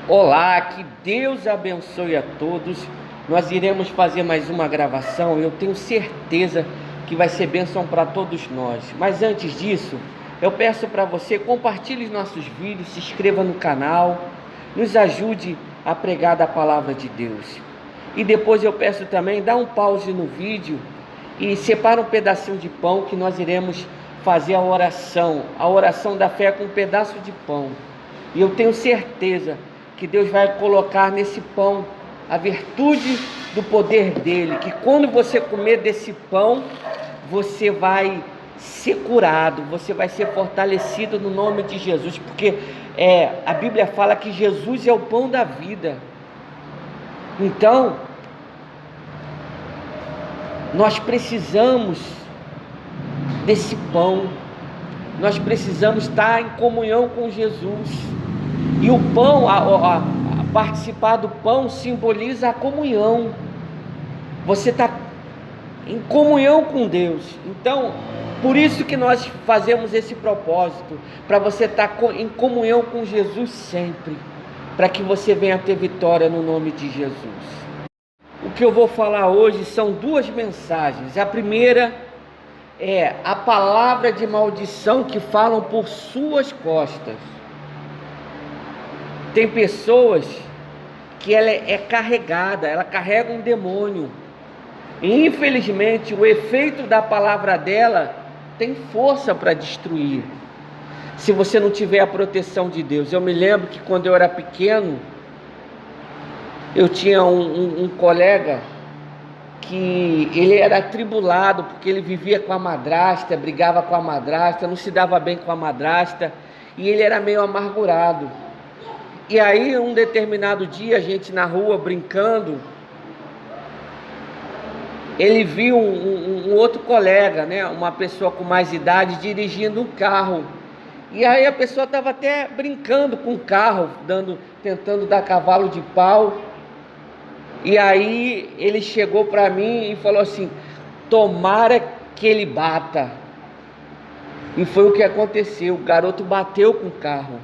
Olá, que Deus abençoe a todos. Nós iremos fazer mais uma gravação. Eu tenho certeza que vai ser bênção para todos nós. Mas antes disso, eu peço para você compartilhe os nossos vídeos, se inscreva no canal, nos ajude a pregar da palavra de Deus. E depois eu peço também, dá um pause no vídeo e separa um pedacinho de pão que nós iremos fazer a oração da fé com um pedaço de pão. E eu tenho certeza que Deus vai colocar nesse pão a virtude do poder dele, que quando você comer desse pão, você vai ser curado, você vai ser fortalecido no nome de Jesus, porque a Bíblia fala que Jesus é o pão da vida. Então, nós precisamos desse pão, nós precisamos estar em comunhão com Jesus. E o pão, participar do pão simboliza a comunhão. Você está em comunhão com Deus. Então, por isso que nós fazemos esse propósito, para você estar em comunhão com Jesus sempre, para que você venha ter vitória no nome de Jesus. O que eu vou falar hoje são duas mensagens. A primeira é a palavra de maldição que falam por suas costas. Tem pessoas que ela é carregada, ela carrega um demônio. E infelizmente o efeito da palavra dela tem força para destruir. Se você não tiver a proteção de Deus. Eu me lembro que quando eu era pequeno, eu tinha um colega que ele era atribulado porque ele vivia com a madrasta, brigava com a madrasta, não se dava bem com a madrasta e ele era meio amargurado. E aí, um determinado dia, a gente na rua brincando, ele viu um outro colega, né, uma pessoa com mais idade, dirigindo um carro. E aí a pessoa estava até brincando com o carro, tentando dar cavalo de pau. E aí ele chegou para mim e falou assim: tomara que ele bata. E foi o que aconteceu, o garoto bateu com o carro.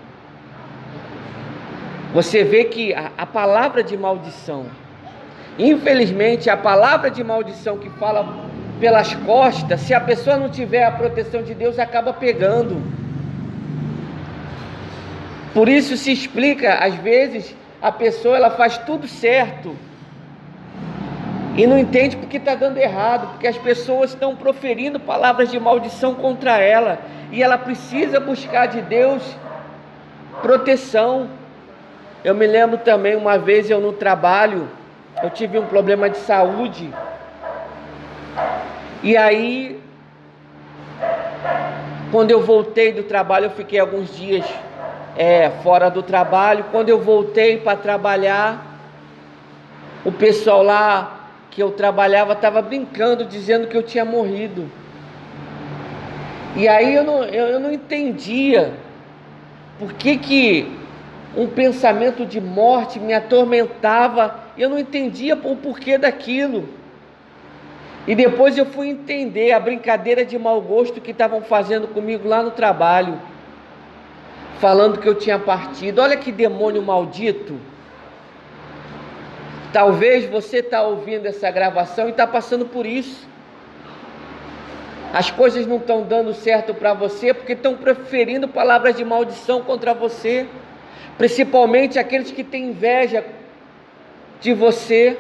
Você vê que a palavra de maldição, infelizmente a palavra de maldição que fala pelas costas, se a pessoa não tiver a proteção de Deus, acaba pegando. Por isso se explica, às vezes a pessoa ela faz tudo certo e não entende porque está dando errado, porque as pessoas estão proferindo palavras de maldição contra ela, e ela precisa buscar de Deus proteção. Eu me lembro também, uma vez eu no trabalho, eu tive um problema de saúde, e aí, quando eu voltei do trabalho, eu fiquei alguns dias fora do trabalho. Quando eu voltei para trabalhar, o pessoal lá que eu trabalhava estava brincando, dizendo que eu tinha morrido. E aí eu não entendia por que um pensamento de morte me atormentava. Eu não entendia o porquê daquilo. E depois eu fui entender a brincadeira de mau gosto que estavam fazendo comigo lá no trabalho, falando que eu tinha partido. Olha que demônio maldito. Talvez você está ouvindo essa gravação e está passando por isso. As coisas não estão dando certo para você porque estão proferindo palavras de maldição contra você, principalmente aqueles que têm inveja de você.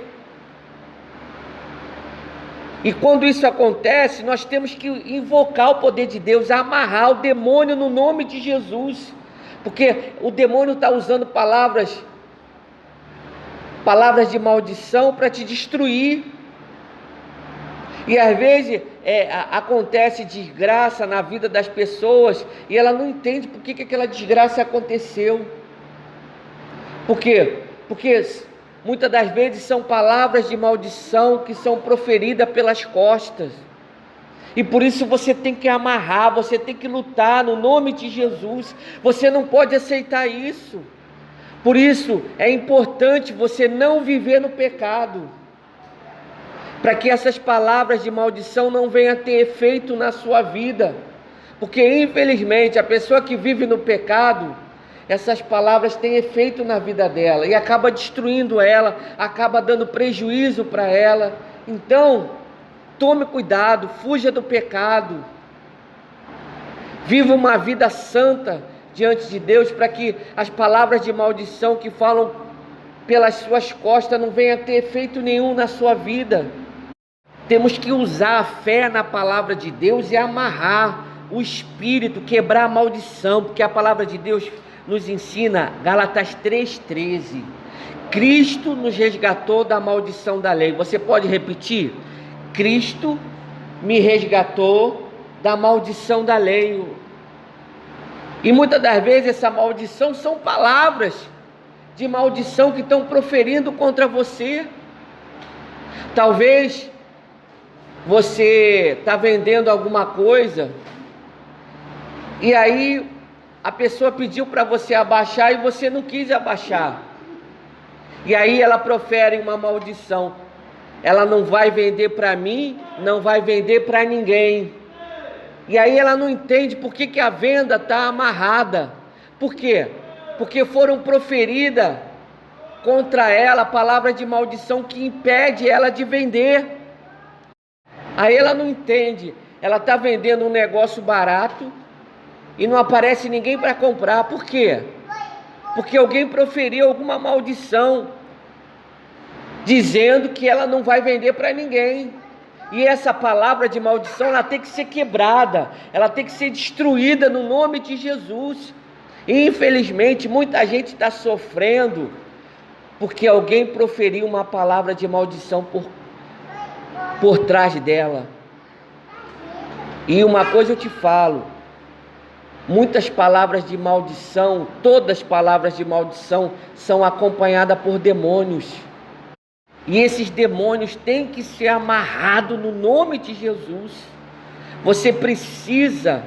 E quando isso acontece, nós temos que invocar o poder de Deus, amarrar o demônio no nome de Jesus, porque o demônio está usando palavras de maldição para te destruir. E às vezes acontece desgraça na vida das pessoas e ela não entende por que aquela desgraça aconteceu. Por quê? Porque muitas das vezes são palavras de maldição que são proferidas pelas costas. E por isso você tem que amarrar, você tem que lutar no nome de Jesus. Você não pode aceitar isso. Por isso é importante você não viver no pecado, para que essas palavras de maldição não venham a ter efeito na sua vida. Porque infelizmente a pessoa que vive no pecado, essas palavras têm efeito na vida dela e acaba destruindo ela, acaba dando prejuízo para ela. Então, tome cuidado, fuja do pecado, viva uma vida santa diante de Deus, para que as palavras de maldição que falam pelas suas costas não venham a ter efeito nenhum na sua vida. Temos que usar a fé na palavra de Deus e amarrar o espírito, quebrar a maldição, porque a palavra de Deus nos ensina, Gálatas 3,13, Cristo nos resgatou da maldição da lei. Você pode repetir? Cristo me resgatou da maldição da lei. E muitas das vezes essa maldição são palavras de maldição que estão proferindo contra você. Talvez você está vendendo alguma coisa e aí a pessoa pediu para você abaixar e você não quis abaixar. E aí ela profere uma maldição. Ela não vai vender para mim, não vai vender para ninguém. E aí ela não entende por que a venda está amarrada. Por quê? Porque foram proferidas contra ela palavras de maldição que impede ela de vender. Aí ela não entende. Ela está vendendo um negócio barato e não aparece ninguém para comprar. Por quê? Porque alguém proferiu alguma maldição, dizendo que ela não vai vender para ninguém. E essa palavra de maldição, ela tem que ser quebrada, ela tem que ser destruída no nome de Jesus. E infelizmente muita gente está sofrendo porque alguém proferiu uma palavra de maldição por trás dela. E uma coisa eu te falo, muitas palavras de maldição, todas as palavras de maldição são acompanhadas por demônios. E esses demônios têm que ser amarrados no nome de Jesus. Você precisa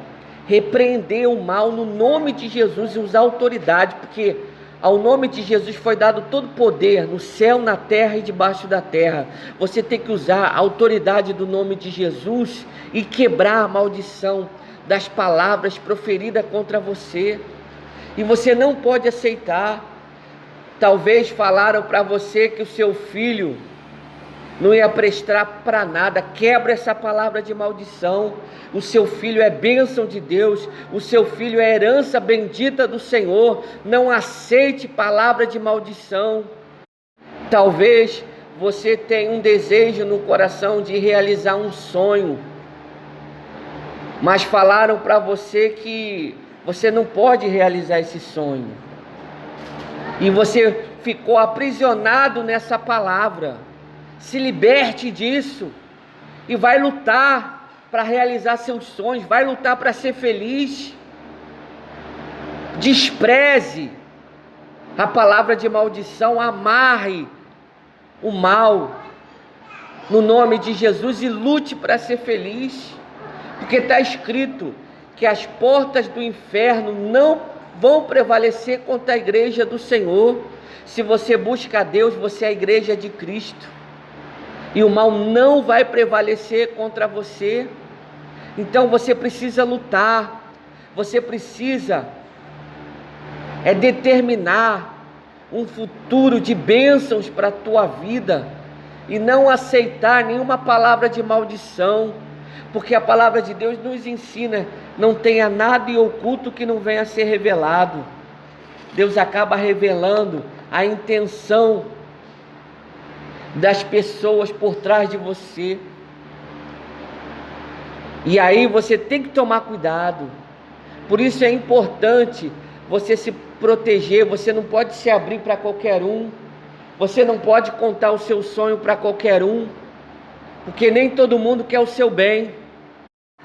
repreender o mal no nome de Jesus e usar autoridade, porque ao nome de Jesus foi dado todo poder no céu, na terra e debaixo da terra. Você tem que usar a autoridade do nome de Jesus e quebrar a maldição das palavras proferidas contra você. E você não pode aceitar. Talvez falaram para você que o seu filho não ia prestar para nada. Quebra essa palavra de maldição. O seu filho é bênção de Deus, o seu filho é herança bendita do Senhor. Não aceite palavra de maldição. Talvez você tenha um desejo no coração de realizar um sonho, mas falaram para você que você não pode realizar esse sonho. E você ficou aprisionado nessa palavra. Se liberte disso e vai lutar para realizar seus sonhos, vai lutar para ser feliz. Despreze a palavra de maldição, amarre o mal no nome de Jesus e lute para ser feliz, porque está escrito que as portas do inferno não vão prevalecer contra a igreja do Senhor. Se você busca a Deus, você é a igreja de Cristo, e o mal não vai prevalecer contra você. Então você precisa lutar, você precisa determinar um futuro de bênçãos para a tua vida, e não aceitar nenhuma palavra de maldição, porque a palavra de Deus nos ensina, não tenha nada em oculto que não venha a ser revelado. Deus acaba revelando a intenção das pessoas por trás de você. E aí você tem que tomar cuidado. Por isso é importante você se proteger. Você não pode se abrir para qualquer um. Você não pode contar o seu sonho para qualquer um, porque nem todo mundo quer o seu bem.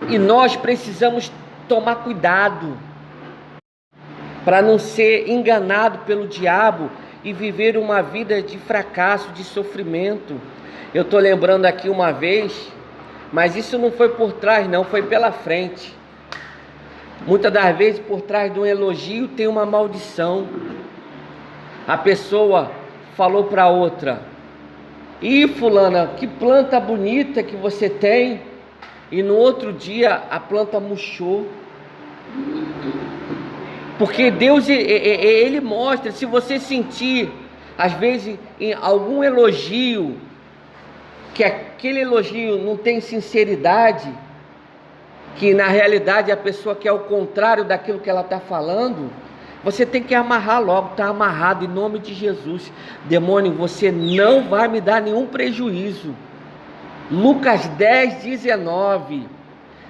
E nós precisamos tomar cuidado para não ser enganado pelo diabo e viver uma vida de fracasso, de sofrimento. Eu estou lembrando aqui uma vez, mas isso não foi por trás não, foi pela frente. Muitas das vezes por trás de um elogio tem uma maldição. A pessoa falou para outra: "Ih, fulana, que planta bonita que você tem", e no outro dia a planta murchou. Porque Deus, Ele mostra, se você sentir, às vezes, em algum elogio, que aquele elogio não tem sinceridade, que na realidade a pessoa quer o contrário daquilo que ela está falando, você tem que amarrar logo, está amarrado em nome de Jesus. Demônio, você não vai me dar nenhum prejuízo. Lucas 10:19,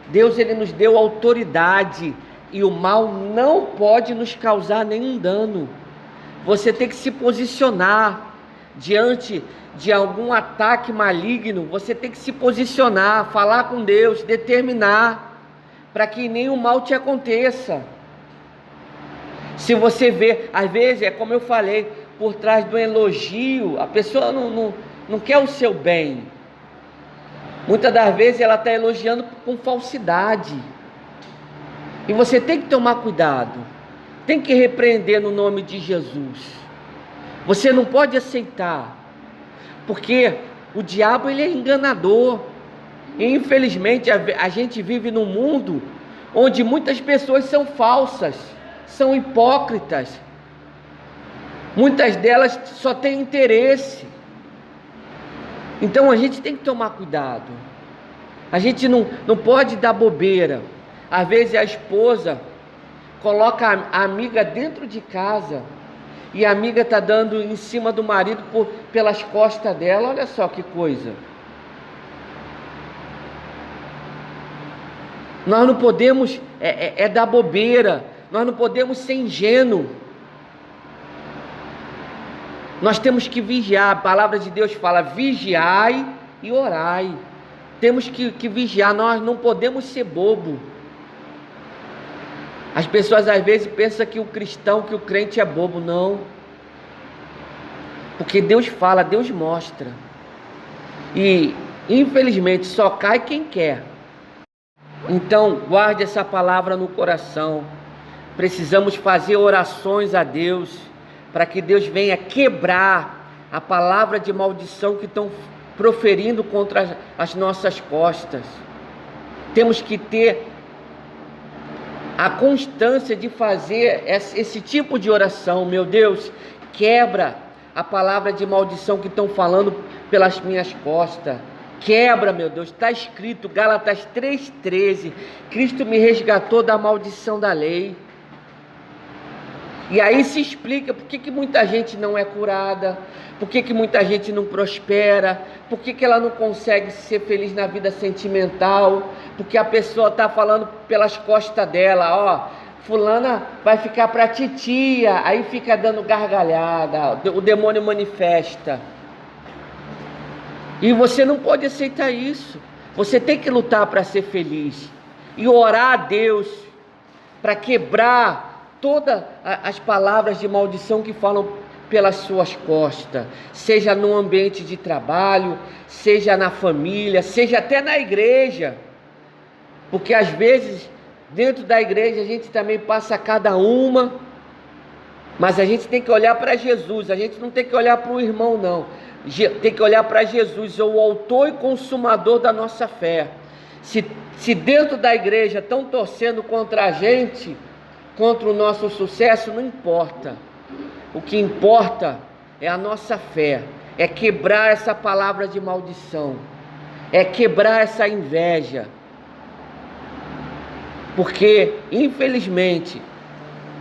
Deus, Ele nos deu autoridade e o mal não pode nos causar nenhum dano. Você tem que se posicionar diante de algum ataque maligno. Você tem que se posicionar, falar com Deus, determinar, para que nenhum mal te aconteça. Se você vê, às vezes, é como eu falei, por trás do elogio, a pessoa não quer o seu bem. Muitas das vezes ela está elogiando com falsidade. E você tem que tomar cuidado. Tem que repreender no nome de Jesus. Você não pode aceitar. Porque o diabo, ele é enganador. E infelizmente a gente vive num mundo onde muitas pessoas são falsas, são hipócritas. Muitas delas só têm interesse. Então a gente tem que tomar cuidado. A gente não pode dar bobeira. Às vezes a esposa coloca a amiga dentro de casa e a amiga está dando em cima do marido pelas costas dela. Olha só que coisa. Nós não podemos dar bobeira. Nós não podemos ser ingênuos. Nós temos que vigiar. A palavra de Deus fala: vigiai e orai. Temos que vigiar. Nós não podemos ser bobo. As pessoas às vezes pensam que o cristão, que o crente é bobo. Não. Porque Deus fala, Deus mostra. E infelizmente só cai quem quer. Então guarde essa palavra no coração. Precisamos fazer orações a Deus, para que Deus venha quebrar a palavra de maldição que estão proferindo contra as nossas costas. Temos que ter a constância de fazer esse tipo de oração. Meu Deus, quebra a palavra de maldição que estão falando pelas minhas costas. Quebra, meu Deus. Está escrito, Gálatas 3:13, Cristo me resgatou da maldição da lei. E aí se explica por que muita gente não é curada, por que muita gente não prospera, por que ela não consegue ser feliz na vida sentimental, porque a pessoa está falando pelas costas dela: ó, fulana vai ficar para titia, aí fica dando gargalhada, o demônio manifesta. E você não pode aceitar isso. Você tem que lutar para ser feliz e orar a Deus para quebrar todas as palavras de maldição que falam pelas suas costas, seja no ambiente de trabalho, seja na família, seja até na igreja, porque às vezes dentro da igreja a gente também passa cada uma, mas a gente tem que olhar para Jesus. A gente não tem que olhar para o irmão, não, tem que olhar para Jesus, o autor e consumador da nossa fé. Se dentro da igreja estão torcendo contra a gente, contra o nosso sucesso, não importa. O que importa é a nossa fé, é quebrar essa palavra de maldição, é quebrar essa inveja. Porque, infelizmente,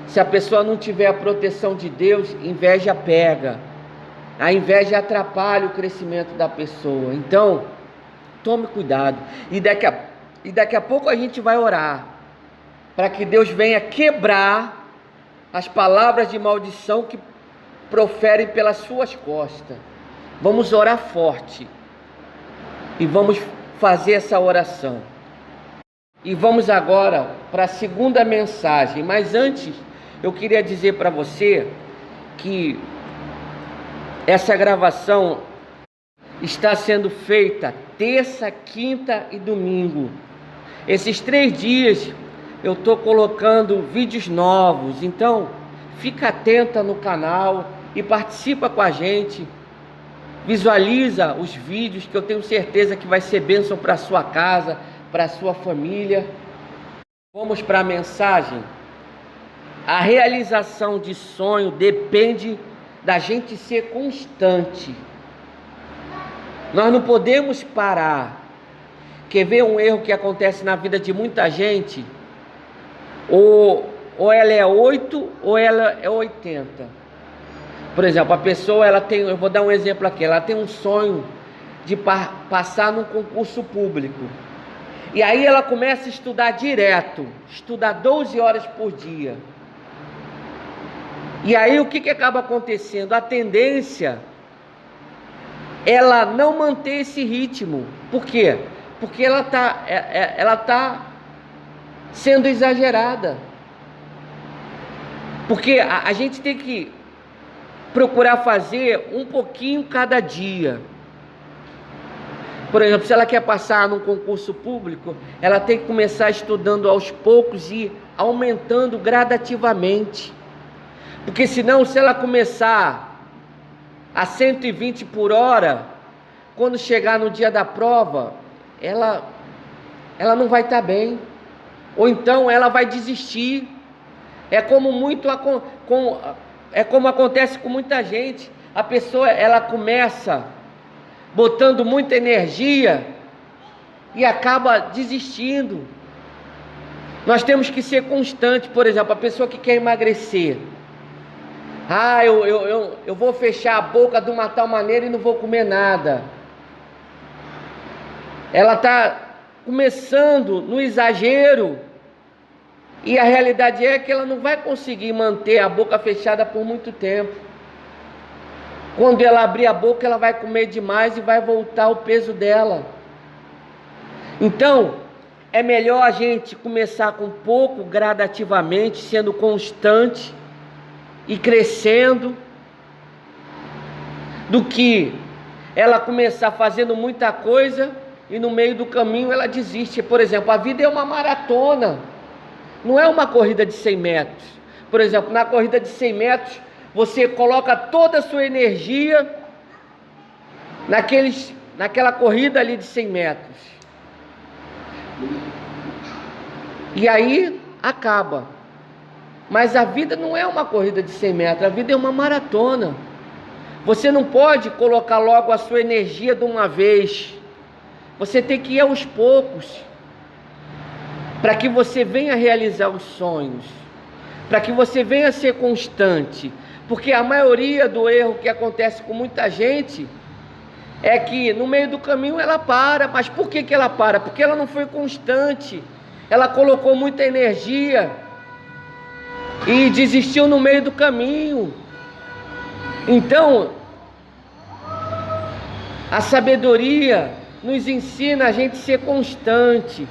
se a pessoa não tiver a proteção de Deus, inveja pega. A inveja atrapalha o crescimento da pessoa. Então, tome cuidado. E daqui a pouco a gente vai orar para que Deus venha quebrar as palavras de maldição que proferem pelas suas costas. Vamos orar forte e vamos fazer essa oração. E vamos agora para a segunda mensagem. Mas antes, eu queria dizer para você que essa gravação está sendo feita terça, quinta e domingo. Esses 3 dias eu estou colocando vídeos novos, então fica atenta no canal e participa com a gente. Visualiza os vídeos, que eu tenho certeza que vai ser bênção para a sua casa, para a sua família. Vamos para a mensagem. a realização de sonho depende da gente ser constante. Nós não podemos parar. Quer ver um erro que acontece na vida de muita gente? Ou ela é 8 ou ela é 80. Por exemplo, a pessoa, ela tem, eu vou dar um exemplo aqui, ela tem um sonho de passar num concurso público. E aí ela começa a estudar direto, estudar 12 horas por dia. E aí o que acaba acontecendo? A tendência, ela não manter esse ritmo. Por quê? Porque ela tá sendo exagerada. Porque a gente tem que procurar fazer um pouquinho cada dia. Por exemplo, se ela quer passar num concurso público, ela tem que começar estudando aos poucos e aumentando gradativamente. Porque senão, se ela começar a 120 por hora, quando chegar no dia da prova, ela não vai estar bem. Ou então ela vai desistir. É como acontece com muita gente. A pessoa, ela começa botando muita energia e acaba desistindo. Nós temos que ser constantes. Por exemplo, a pessoa que quer emagrecer. Eu vou fechar a boca de uma tal maneira e não vou comer nada. Ela está começando no exagero. E a realidade é que ela não vai conseguir manter a boca fechada por muito tempo. Quando ela abrir a boca, ela vai comer demais e vai voltar o peso dela. Então, é melhor a gente começar com pouco, gradativamente, sendo constante e crescendo, do que ela começar fazendo muita coisa e no meio do caminho ela desiste. Por exemplo, a vida é uma maratona, não é uma corrida de 100 metros. Por exemplo, na corrida de 100 metros, você coloca toda a sua energia naquela corrida ali de 100 metros. E aí acaba. Mas a vida não é uma corrida de 100 metros, a vida é uma maratona. Você não pode colocar logo a sua energia de uma vez. Você tem que ir aos poucos, para que você venha realizar os sonhos, para que você venha ser constante. Porque a maioria do erro que acontece com muita gente é que no meio do caminho ela para. Mas por que ela para? Porque ela não foi constante. Ela colocou muita energia e desistiu no meio do caminho. Então, a sabedoria nos ensina a gente ser constante,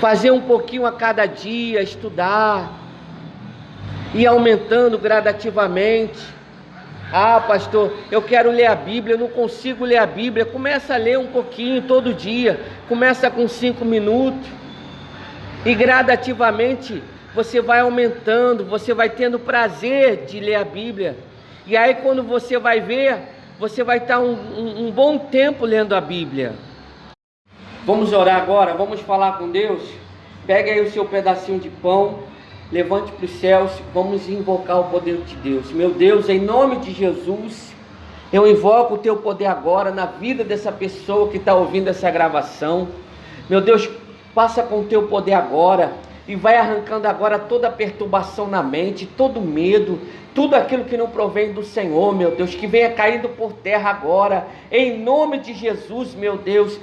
fazer um pouquinho a cada dia, estudar, e aumentando gradativamente. Pastor, eu quero ler a Bíblia, eu não consigo ler a Bíblia. Começa a ler um pouquinho todo dia, começa com 5 minutos, e gradativamente você vai aumentando, você vai tendo prazer de ler a Bíblia. E aí quando você vai ver, você vai estar um bom tempo lendo a Bíblia. Vamos orar agora, vamos falar com Deus. Pega aí o seu pedacinho de pão, levante para os céus, vamos invocar o poder de Deus. Meu Deus, em nome de Jesus, eu invoco o teu poder agora na vida dessa pessoa que está ouvindo essa gravação. Meu Deus, passa com o teu poder agora e vai arrancando agora toda perturbação na mente, todo medo, tudo aquilo que não provém do Senhor, meu Deus, que venha caindo por terra agora, em nome de Jesus, meu Deus,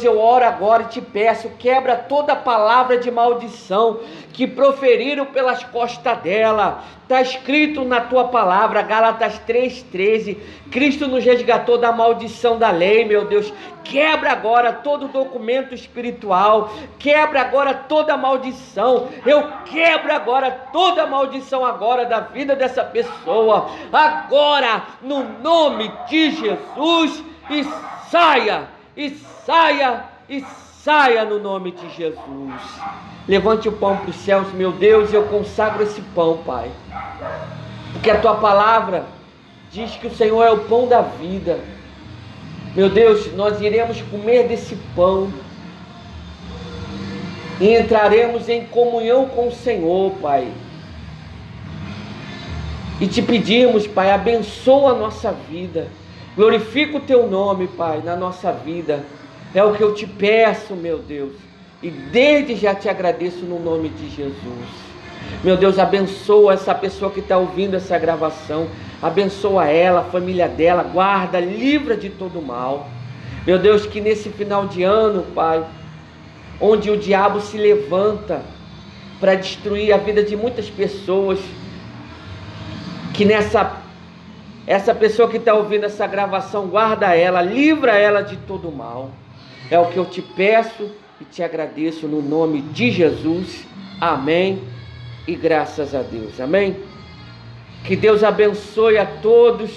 eu oro agora e te peço, quebra toda palavra de maldição que proferiram pelas costas dela. Está escrito na tua palavra, Gálatas 3,13, Cristo nos resgatou da maldição da lei, meu Deus. Quebra agora todo documento espiritual, quebra agora toda maldição. Eu quebro agora toda maldição agora da vida dessa pessoa, agora, no nome de Jesus, e saia, e saia, e saia no nome de Jesus. Levante o pão para os céus, meu Deus, eu consagro esse pão, Pai, porque a tua palavra diz que o Senhor é o pão da vida. Meu Deus, nós iremos comer desse pão e entraremos em comunhão com o Senhor, Pai. E te pedimos, Pai, abençoa a nossa vida, glorifica o Teu nome, Pai, na nossa vida. É o que eu te peço, meu Deus, e desde já te agradeço no nome de Jesus. Meu Deus, abençoa essa pessoa que está ouvindo essa gravação, abençoa ela, a família dela, guarda, livra de todo mal. Meu Deus, que nesse final de ano, Pai, onde o diabo se levanta para destruir a vida de muitas pessoas, que essa pessoa que está ouvindo essa gravação, guarda ela, livra ela de todo mal. É o que eu te peço e te agradeço no nome de Jesus. Amém. E graças a Deus. Amém. Que Deus abençoe a todos.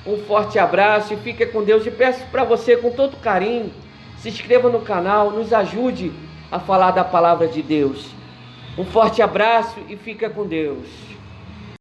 Um forte abraço e fique com Deus. E peço para você com todo carinho, se inscreva no canal, nos ajude a falar da palavra de Deus. Um forte abraço e fica com Deus.